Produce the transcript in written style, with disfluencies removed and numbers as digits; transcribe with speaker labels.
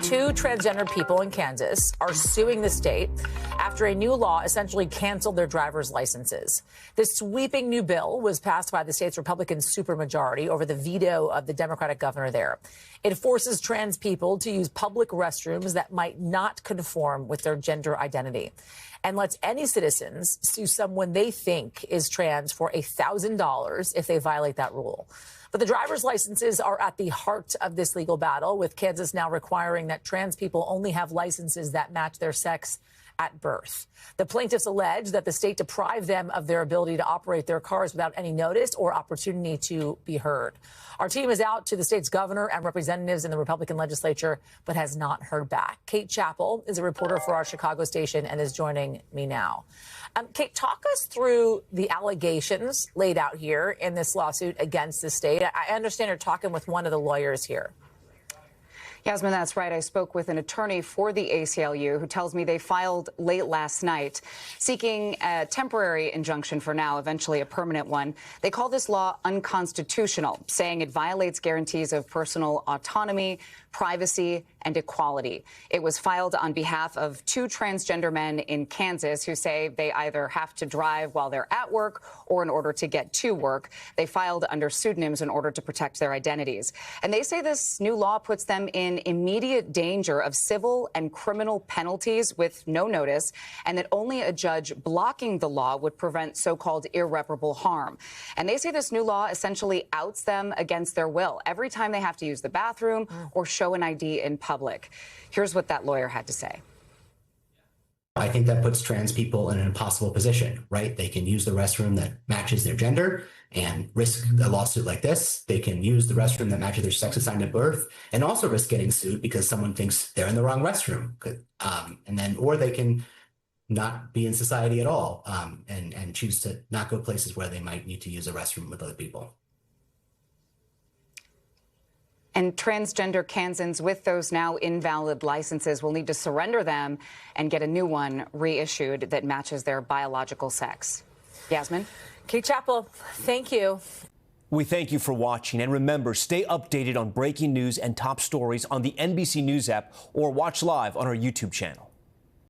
Speaker 1: Two transgender people in Kansas are suing the state after a new law essentially canceled their driver's licenses. This sweeping new bill was passed by the state's Republican supermajority over the veto of the Democratic governor there. It forces trans people to use public restrooms that might not conform with their gender identity, and lets any citizens sue someone they think is trans for $1,000 if they violate that rule. But the driver's licenses are at the heart of this legal battle, with Kansas now requiring that trans people only have licenses that match their sex at birth. The plaintiffs allege that the state deprived them of their ability to operate their cars without any notice or opportunity to be heard. Our team is out to the state's governor and representatives in the Republican legislature, but has not heard back. Kate Chappell is a reporter for our Chicago station and is joining me now. Kate, talk us through the allegations laid out here in this lawsuit against the state. I understand you're talking with one of the lawyers here.
Speaker 2: Yasmin, that's right. I spoke with an attorney for the ACLU who tells me they filed late last night seeking a temporary injunction for now, eventually a permanent one. They call this law unconstitutional, saying it violates guarantees of personal autonomy, privacy, and equality. It was filed on behalf of two transgender men in Kansas who say they either have to drive while they're at work or in order to get to work. They filed under pseudonyms in order to protect their identities. And they say this new law puts them in immediate danger of civil and criminal penalties with no notice, and that only a judge blocking the law would prevent so-called irreparable harm. And they say this new law essentially outs them against their will every time they have to use the bathroom or show an ID in public. Here's what that lawyer had to say.
Speaker 3: I think that puts trans people in an impossible position, right? They can use the restroom that matches their gender and risk a lawsuit like this. They can use the restroom that matches their sex assigned at birth and also risk getting sued because someone thinks they're in the wrong restroom. Or they can not be in society at all and choose to not go places where they might need to use a restroom with other people.
Speaker 2: And transgender Kansans with those now invalid licenses will need to surrender them and get a new one reissued that matches their biological sex. Yasmin?
Speaker 1: Kate Chappell, thank you.
Speaker 4: We thank you for watching. And remember, stay updated on breaking news and top stories on the NBC News app or watch live on our YouTube channel.